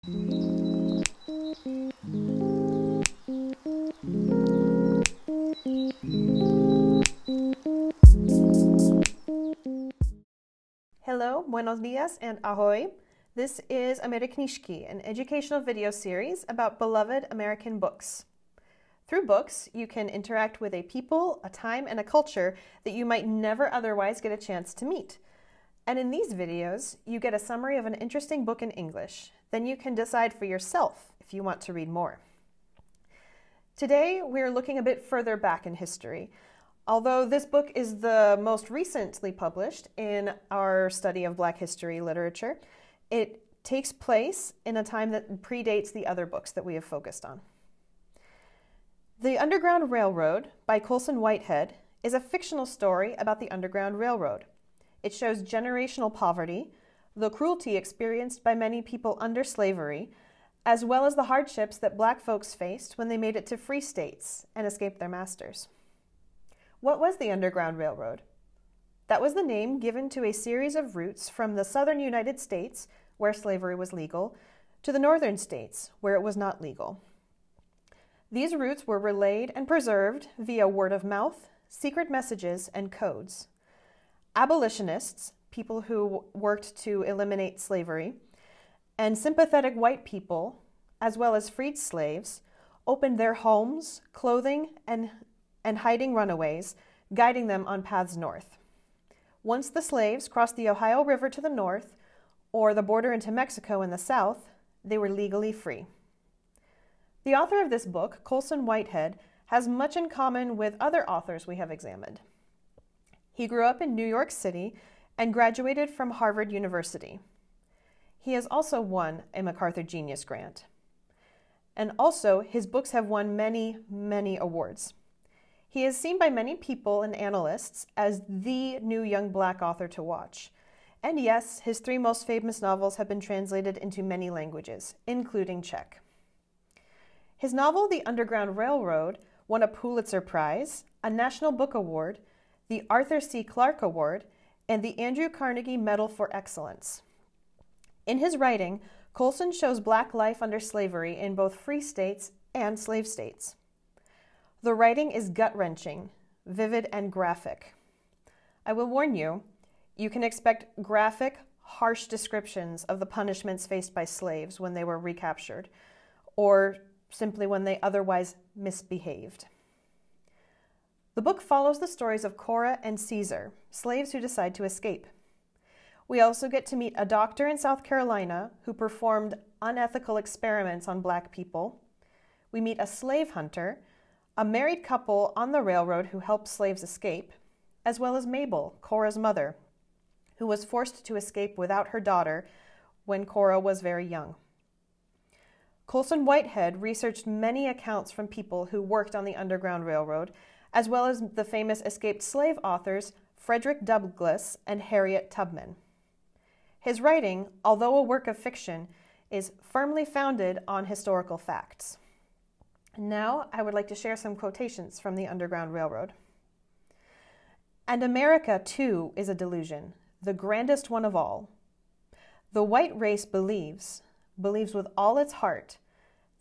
Hello, buenos dias, and ahoy. This is AmeriKnížky, an educational video series about beloved American books. Through books, you can interact with a people, a time, and a culture that you might never otherwise get a chance to meet. And in these videos, you get a summary of an interesting book in English. Then you can decide for yourself if you want to read more. Today, we're looking a bit further back in history. Although this book is the most recently published in our study of Black history literature, it takes place in a time that predates the other books that we have focused on. The Underground Railroad by Colson Whitehead is a fictional story about the Underground Railroad. It shows generational poverty, the cruelty experienced by many people under slavery, as well as the hardships that Black folks faced when they made it to free states and escaped their masters. What was the Underground Railroad? That was the name given to a series of routes from the southern United States, where slavery was legal, to the northern states, where it was not legal. These routes were relayed and preserved via word of mouth, secret messages, and codes. Abolitionists, people who worked to eliminate slavery, and sympathetic white people, as well as freed slaves, opened their homes, clothing, and hiding runaways, guiding them on paths north. Once the slaves crossed the Ohio River to the north, or the border into Mexico in the south, they were legally free. The author of this book, Colson Whitehead, has much in common with other authors we have examined. He grew up in New York City and graduated from Harvard University. He has also won a MacArthur Genius Grant. And also, his books have won many, many awards. He is seen by many people and analysts as the new young Black author to watch. And yes, his 3 most famous novels have been translated into many languages, including Czech. His novel, The Underground Railroad, won a Pulitzer Prize, a National Book Award, the Arthur C. Clarke Award, and the Andrew Carnegie Medal for Excellence. In his writing, Colson shows Black life under slavery in both free states and slave states. The writing is gut-wrenching, vivid, and graphic. I will warn you, you can expect graphic, harsh descriptions of the punishments faced by slaves when they were recaptured, or simply when they otherwise misbehaved. The book follows the stories of Cora and Caesar, slaves who decide to escape. We also get to meet a doctor in South Carolina who performed unethical experiments on Black people. We meet a slave hunter, a married couple on the railroad who helped slaves escape, as well as Mabel, Cora's mother, who was forced to escape without her daughter when Cora was very young. Colson Whitehead researched many accounts from people who worked on the Underground Railroad, as well as the famous escaped slave authors Frederick Douglass and Harriet Tubman. His writing, although a work of fiction, is firmly founded on historical facts. Now, I would like to share some quotations from the Underground Railroad. And America, too, is a delusion, the grandest one of all. The white race believes with all its heart,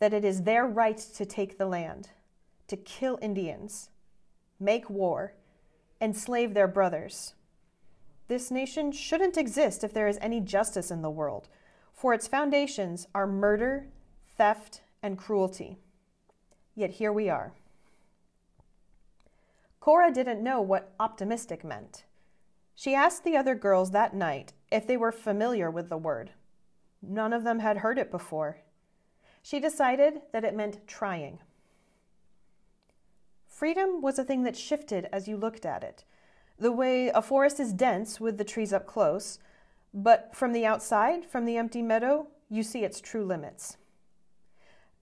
that it is their right to take the land, to kill Indians, make war, enslave their brothers. This nation shouldn't exist if there is any justice in the world, for its foundations are murder, theft, and cruelty. Yet here we are. Cora didn't know what optimistic meant. She asked the other girls that night if they were familiar with the word. None of them had heard it before. She decided that it meant trying. Freedom was a thing that shifted as you looked at it. The way a forest is dense with the trees up close, but from the outside, from the empty meadow, you see its true limits.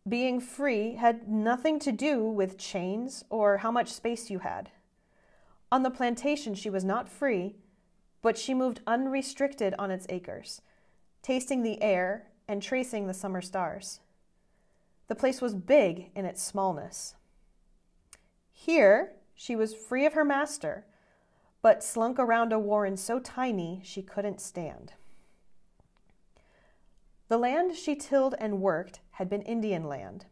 Being free had nothing to do with chains or how much space you had. On the plantation, she was not free, but she moved unrestricted on its acres, tasting the air and tracing the summer stars. The place was big in its smallness. Here, she was free of her master, but slunk around a warren so tiny she couldn't stand. The land she tilled and worked had been Indian land.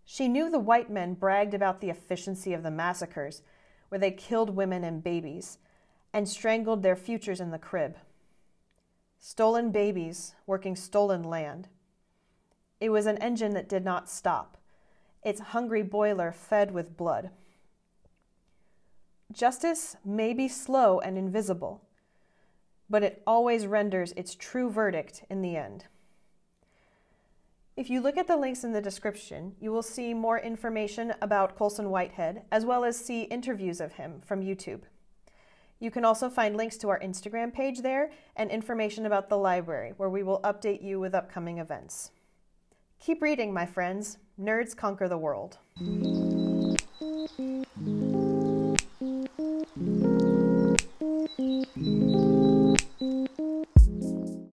She knew the white men bragged about the efficiency of the massacres, where they killed women and babies, and strangled their futures in the crib. Stolen babies working stolen land. It was an engine that did not stop, its hungry boiler fed with blood. Justice may be slow and invisible, but it always renders its true verdict in the end. If you look at the links in the description, you will see more information about Colson Whitehead, as well as see interviews of him from YouTube. You can also find links to our Instagram page there and information about the library, where we will update you with upcoming events. Keep reading, my friends. Nerds conquer the world.